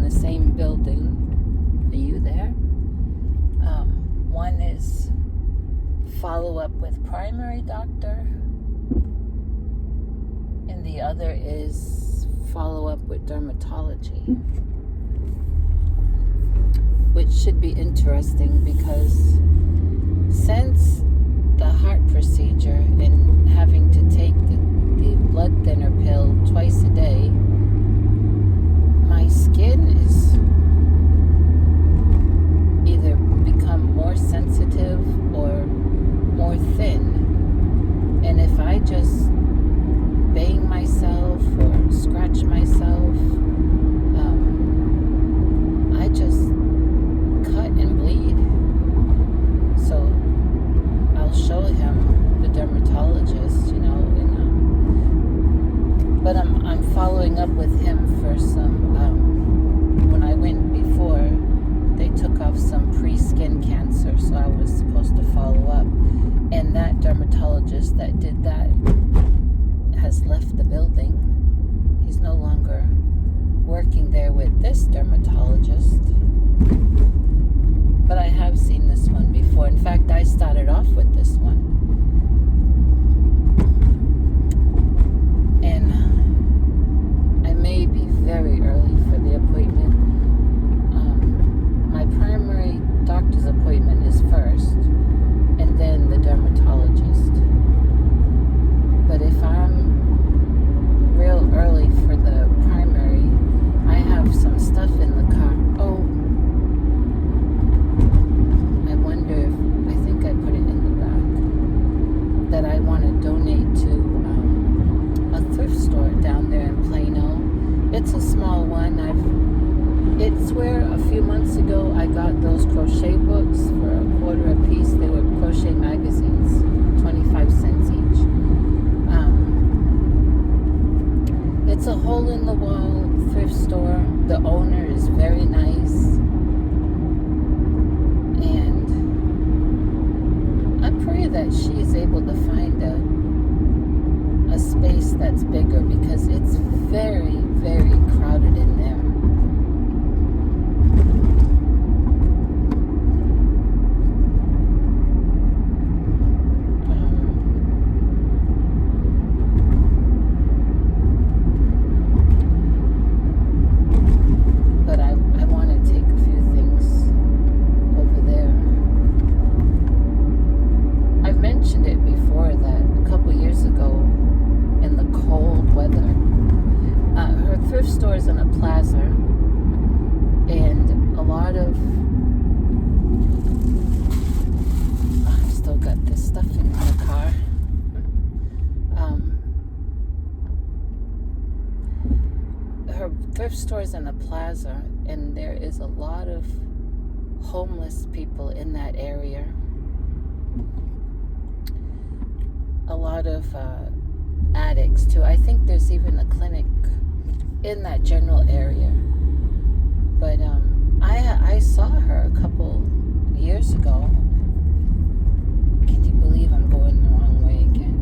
the same building. Are you there? One is follow up with primary doctor, and the other is follow up with dermatology, which should be interesting because since the heart procedure and having to take the blood thinner pill twice a day, my skin is either become more sensitive or more thin. And if I just bang myself or scratch myself, I just cut and bleed. So I'll show him, the dermatologist, but I'm following up with him for some, when I went before, they took off some pre-skin cancer, so I was supposed to follow up. And that dermatologist that did that has left the building. He's no longer working there with this dermatologist. But I have seen this one before. In fact, I started off with this one. And I may be very early for the appointment. My primary doctor's appointment is first, and then the dermatologist. But if I'm real early for the primary, I have some stuff in the car. Oh, I wonder if, I think I put it in the back, that I want to donate to a thrift store down there in Plano. It's a small one. It's where a few months ago I got those crochet books for $0.25 a piece. They were crochet magazines, 25 cents each. It's a hole-in-the-wall thrift store. The owner is very nice. And I pray that she is able to find a space that's bigger, because it's very, very crowded in there. But I want to take a few things over there. I've mentioned it before that a couple years ago, in the cold weather, her thrift store is in a plaza, and a lot of I still got this stuff in my car. Her thrift store is in a plaza, and there is a lot of homeless people in that area. A lot of addicts too. I think there's even a clinic in that general area. But I saw her a couple years ago. Can you believe I'm going the wrong way again?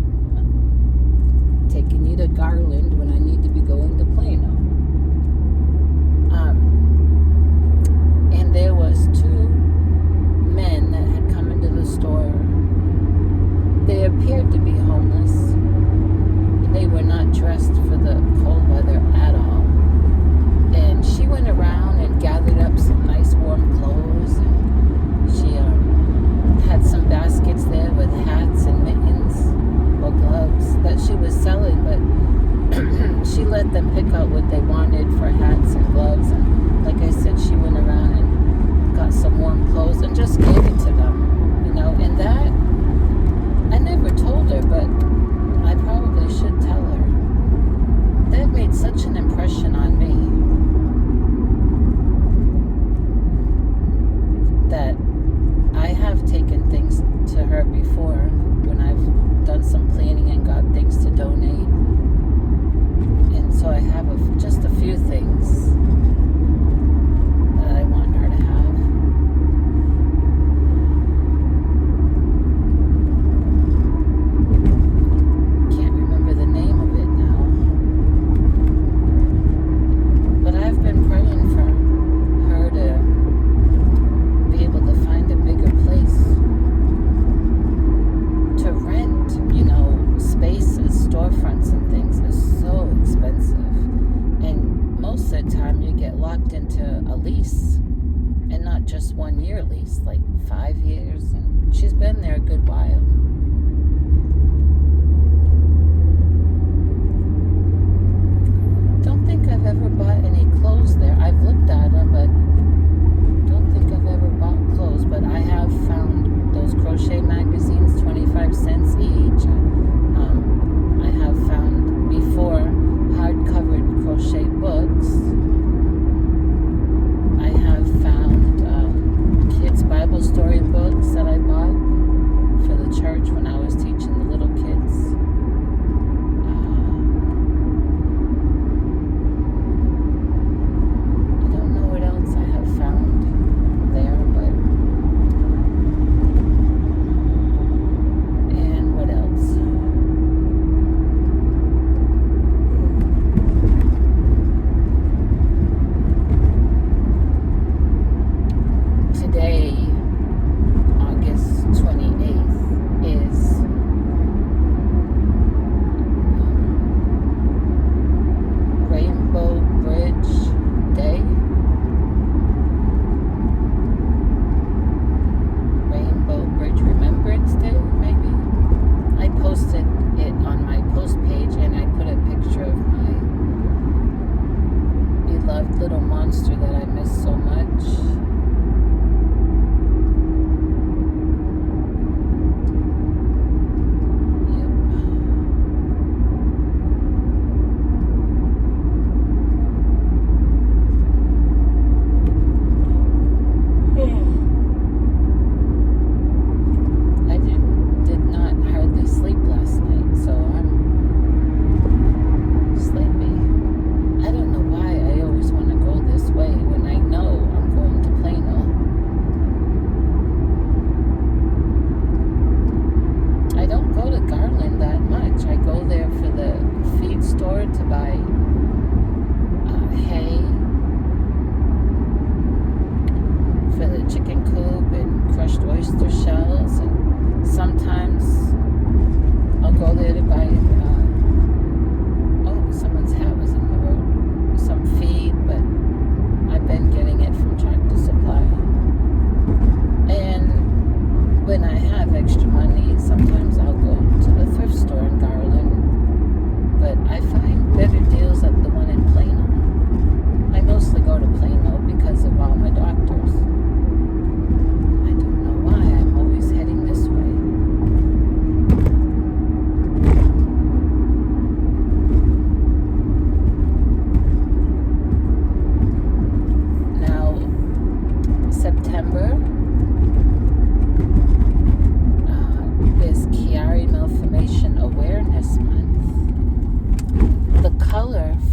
Taking you to Garland when I need to be going to Plano. And there was two men that had come into the store. They appeared to be homeless. They were not dressed for the cold weather at all. And she went around and gathered up some nice warm clothes. And she had some baskets there with hats and mittens.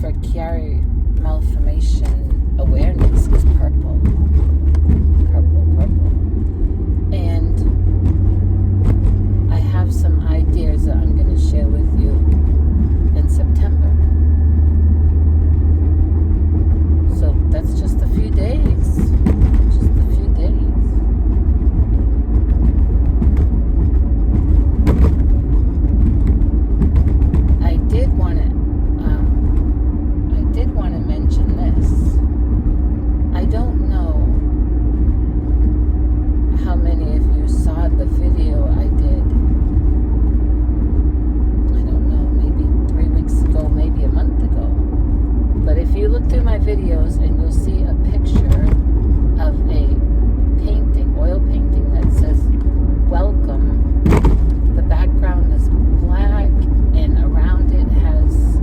for Chiari malformation awareness is purple. And I have some ideas that I'm going to share with you in September. So that's just a few days. Just a few days. I did want to mention this. I don't know how many of you saw the video I did. I don't know, maybe 3 weeks ago, maybe a month ago. But if you look through my videos and you'll see a picture of a painting, oil painting that says welcome. The background is black and around it has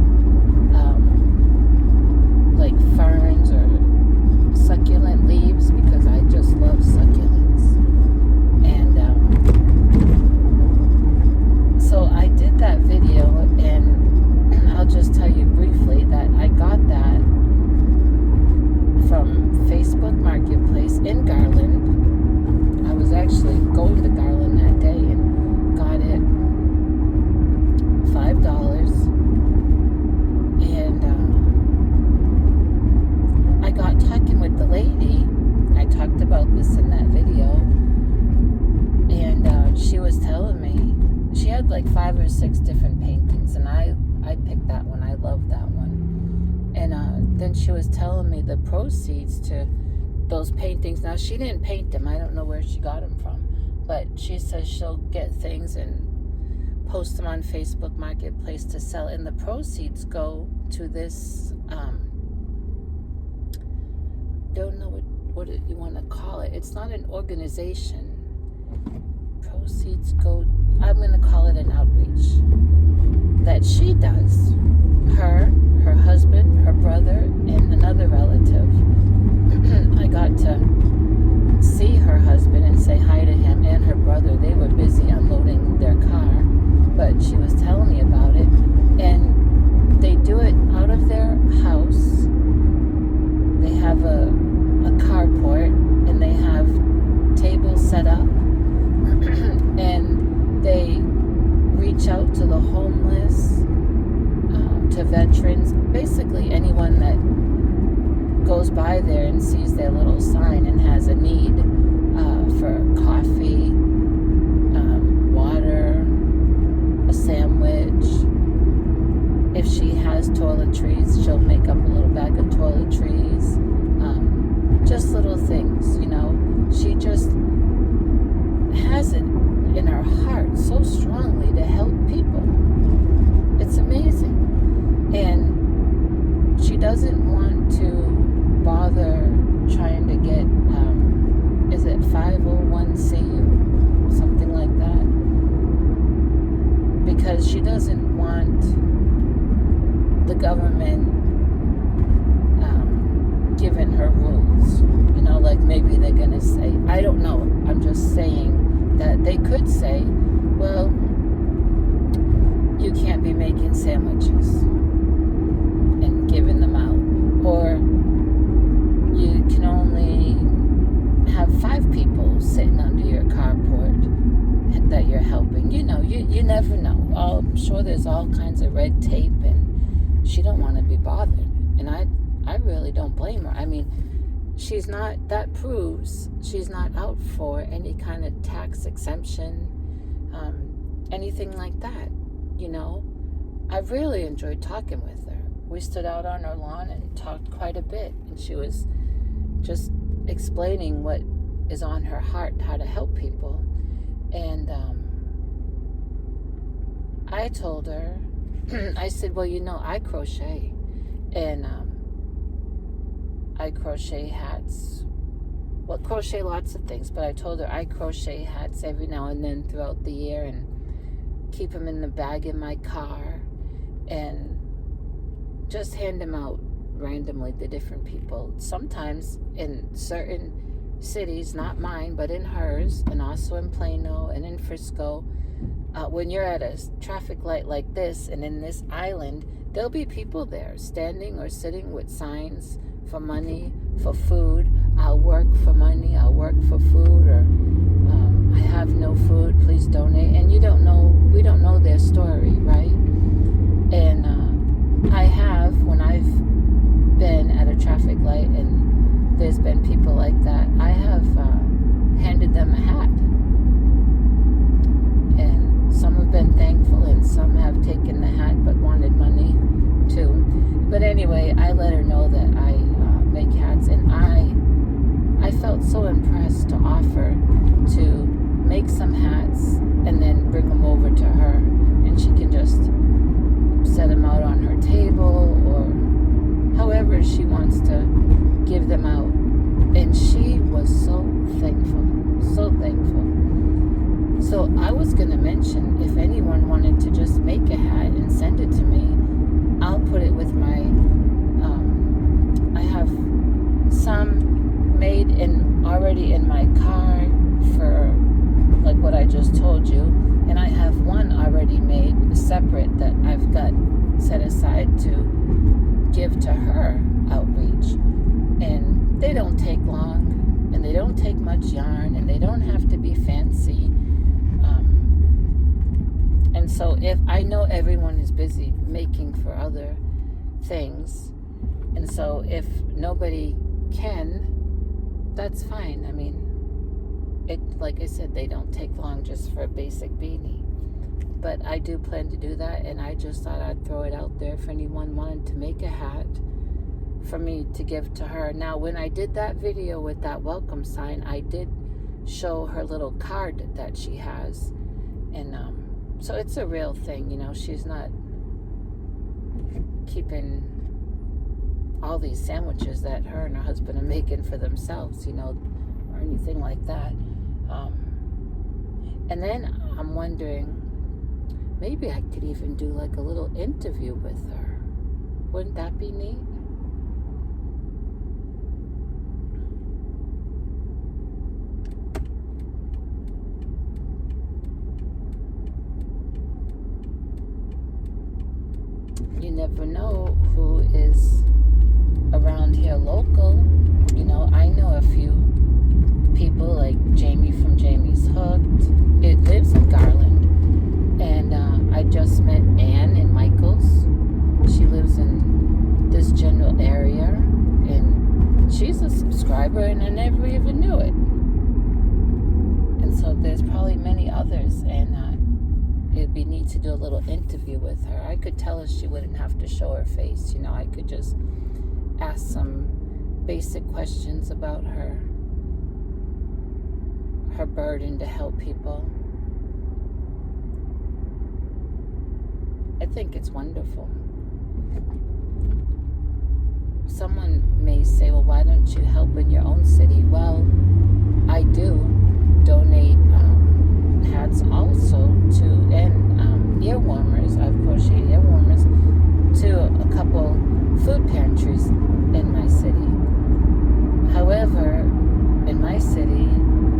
like ferns or succulent leaves, because I just love succulents. And so I did that video, and I'll just tell you briefly that I got that from Facebook Marketplace in Garland. I was actually going to Garland that day and got it $5. And I got talking with the lady. I talked about this in that video, and she was telling me she had like 5 or 6 different paintings, and I picked that one. I love that one. And then she was telling me the proceeds to those paintings. Now, she didn't paint them. I don't know where she got them from, but she says she'll get things and post them on Facebook Marketplace to sell, and the proceeds go to this don't know what you want to call it. It's not an organization. Proceeds go, I'm going to call it an outreach that she does. Her husband, her brother, and another relative. I got to see her husband and say hi to him, and her brother. They were busy unloading their car, but she was telling me about it. And they do it out of their house. They have a carport, and they have tables set up, and they reach out to the homeless, to veterans, basically anyone that goes by there and sees their little sign and has a need for coffee, water, a sandwich. If she has toiletries, she'll make up a little bag of toiletries. Just little things, you know. She just has it in her heart so strongly to help people. It's amazing. And she doesn't want to bother trying to get, is it 501c or something like that? Because she doesn't want the government given her rules, you know, like maybe they're gonna say, I don't know, I'm just saying that they could say, well, you can't be making sandwiches and giving them out, or you can only have 5 people sitting under your carport that you're helping. You know, you never know. I'm sure there's all kinds of red tape, and she don't want to be bothered, and I really don't blame her. I mean, that proves she's not out for any kind of tax exemption, anything like that, you know. I've really enjoyed talking with her. We stood out on her lawn and talked quite a bit, and she was just explaining what is on her heart, how to help people. And I told her, I said, well, you know, I crochet, and I crochet hats. Well, crochet lots of things, but I told her I crochet hats every now and then throughout the year and keep them in the bag in my car and just hand them out randomly to different people. Sometimes in certain cities, not mine, but in hers, and also in Plano and in Frisco, when you're at a traffic light like this and in this island, there'll be people there standing or sitting with signs for money, for food. I'll work for money, I'll work for food, or I have no food, please donate. And we don't know their story, right? And I have, when I've been at a traffic light and there's been people like that, I have handed them a hat. And some have been thankful and some have taken the hat but wanted money too. But anyway, I let her know that I make hats, and I felt so impressed to offer to make some hats and then bring them over to her, and she can just set them out on her table or however she wants to give them out. And she was so thankful, so thankful. So I was going to mention, if anyone wanted to just make a hat and send it to me, I'll put it with my, I have some made already in my car for like what I just told you, and I have one already made separate that I've got set aside to give to her outreach. And they don't take long, and they don't take much yarn, and they don't have to be fancy. And so if I know everyone is busy making for other things, and so if nobody can, that's fine. I mean, like I said, they don't take long just for a basic beanie. But I do plan to do that, and I just thought I'd throw it out there if anyone wanted to make a hat for me to give to her. Now, when I did that video with that welcome sign, I did show her little card that she has. And so it's a real thing, you know. She's not keeping all these sandwiches that her and her husband are making for themselves, you know, or anything like that. And then I'm wondering, maybe I could even do like a little interview with her. Wouldn't that be neat? You never know who is around here local. You know, I know a few people like Jamie from Jamie's Hooked. It lives in Garland. And I just met Ann in Michaels. She lives in this general area, and she's a subscriber, and I never even knew it. And so there's probably many others, and it'd be neat to do a little interview with her. I could tell her she wouldn't have to show her face. You know, I could just ask some basic questions about her burden to help people. I think it's wonderful. Someone may say, well, why don't you help in your own city? Well, I do donate hats also to, and ear warmers. I've crocheted ear warmers to a couple food pantries in my city. However, in my city,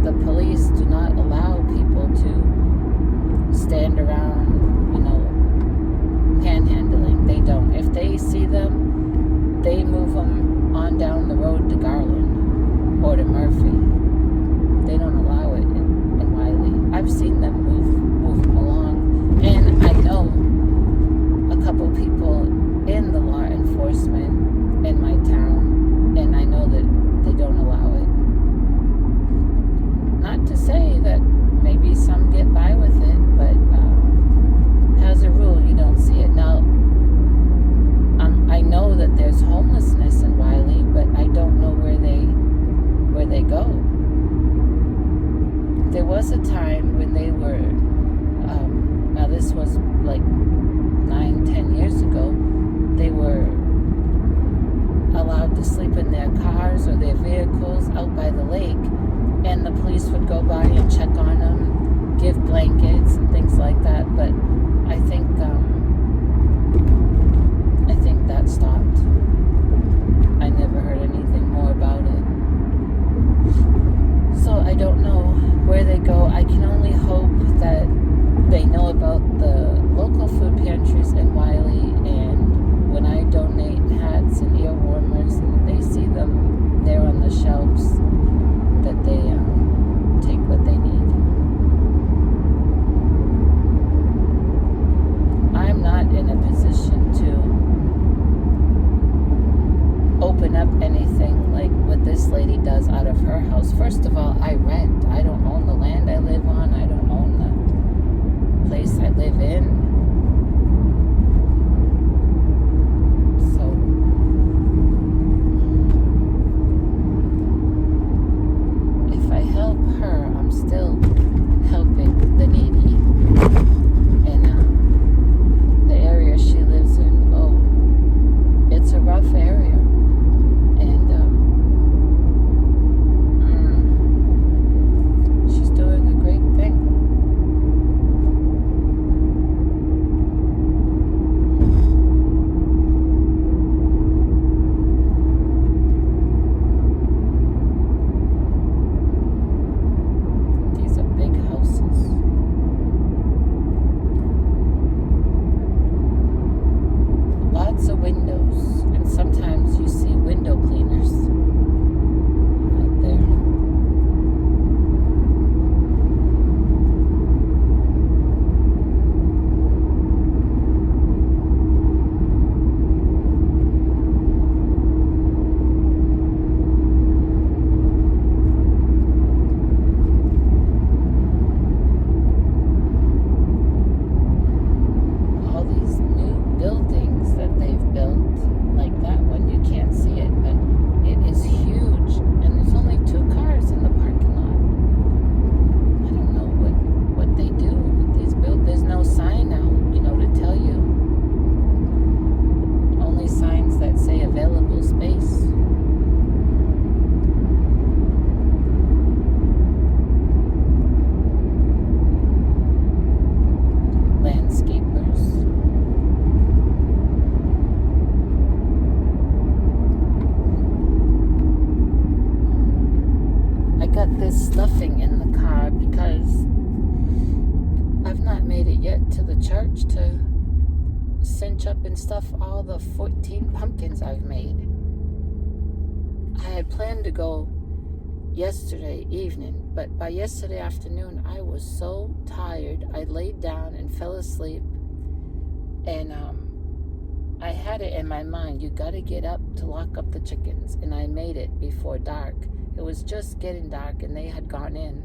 the police do not allow people to stand around, you know, panhandling. They don't. If they see them, they move them on down the road to Garland or to Murphy. They don't allow it in Wiley. I've seen them move them along, and I know a couple people in the law enforcement in my town, and I know that they don't allow it. Not to say that maybe some get by with it, but as a rule, you don't see it. Now, I know that there's homelessness in Wiley, but I don't know where they go. There was a time when they were, now this was like 9-10 years ago, they were allowed to sleep in their cars or their vehicles out by the lake, and the police would go by and check on them, give blankets and things like that. But I think that stopped. I never heard anything more about it. So I don't know where they go. I can only hope that they know up anything like what this lady does out of her house. First of all, I rent. I don't own the land I live on. I don't own the place I live in. So if I help her, I'm still helping the needy. And the area she lives in, it's a rough area. And she's doing a great thing. These are big houses. Lots of windows, and sometimes you see window cleaners out there. All these new buildings that they've built, like that one, you can't see it, but it is huge, and there's only 2 cars in the parking lot. I don't know what they do with these buildings. There's no sign out, to tell you. Only signs that say available space. Landscapers. I got this stuffing in the car because I've not made it yet to the church to cinch up and stuff all the 14 pumpkins I've made. I had planned to go yesterday evening, but by yesterday afternoon I was so tired I laid down and fell asleep. And I had it in my mind, you gotta get up to lock up the chickens, and I made it before dark. It was just getting dark and they had gone in,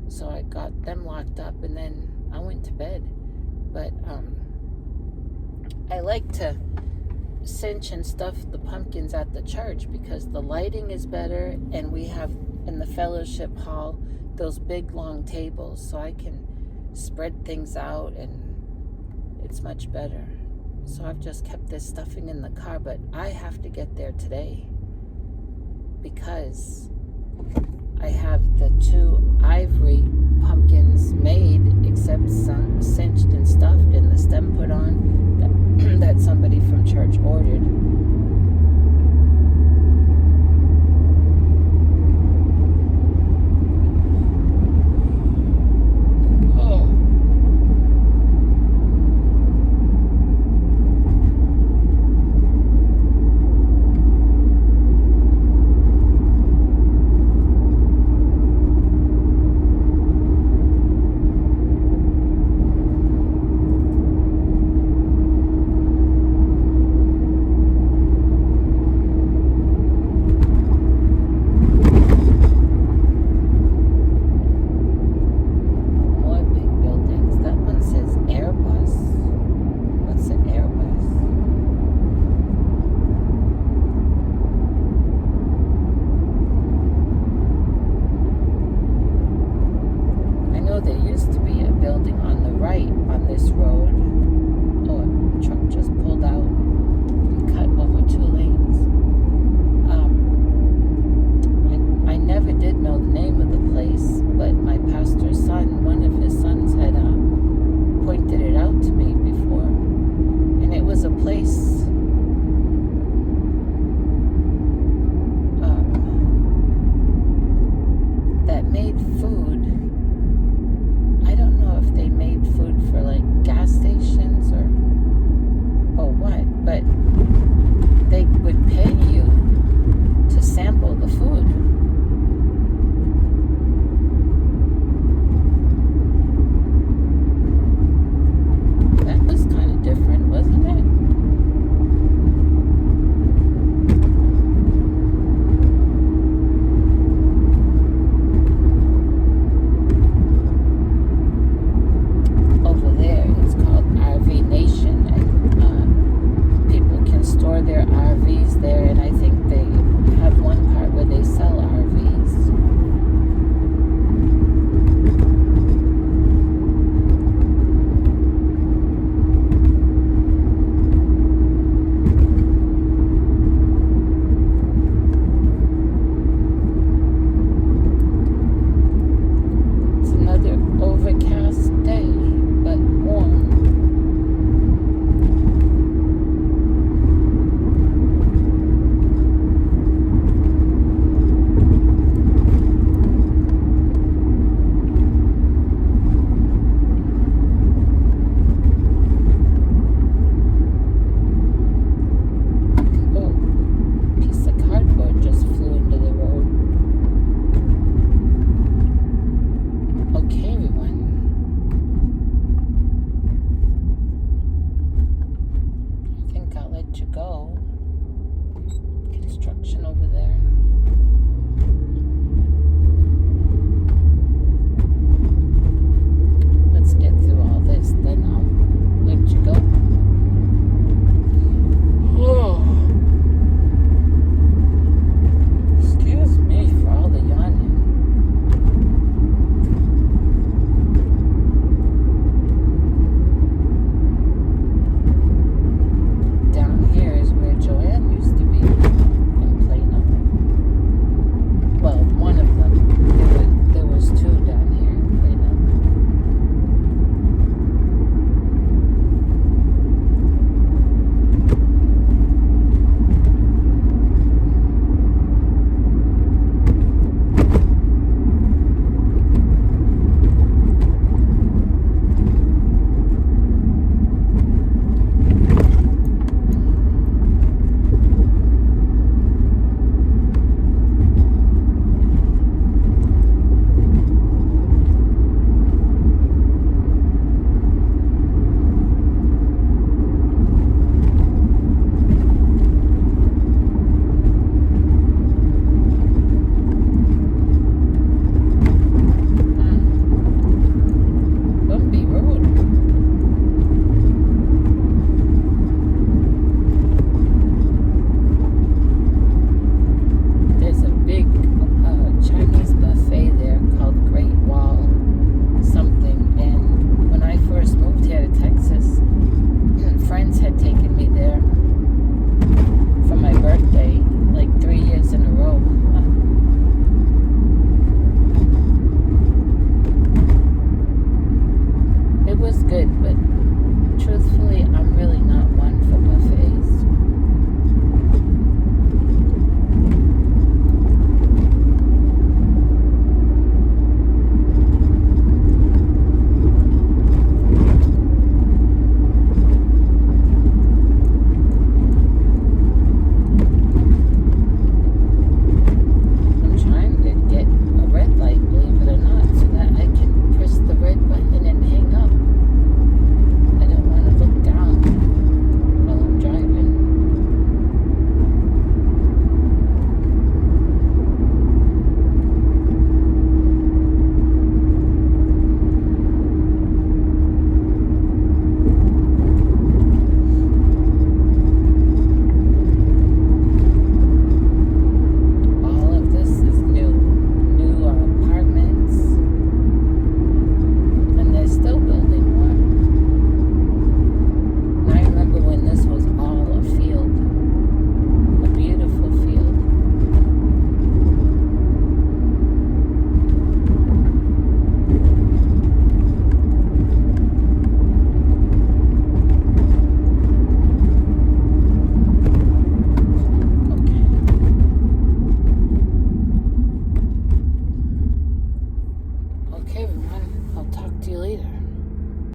so I got them locked up, and then I went to bed. But I like to cinch and stuff the pumpkins at the church because the lighting is better, and we have in the fellowship hall those big long tables, so I can spread things out and it's much better. So I've just kept this stuffing in the car, but I have to get there today because I have the 2 ivory pumpkins made, except some cinched and stuffed and the stem put on that somebody from church ordered. RVs there, and I think they have one part where they sell RVs. It's another overcast day, but warm. To go. Construction over there.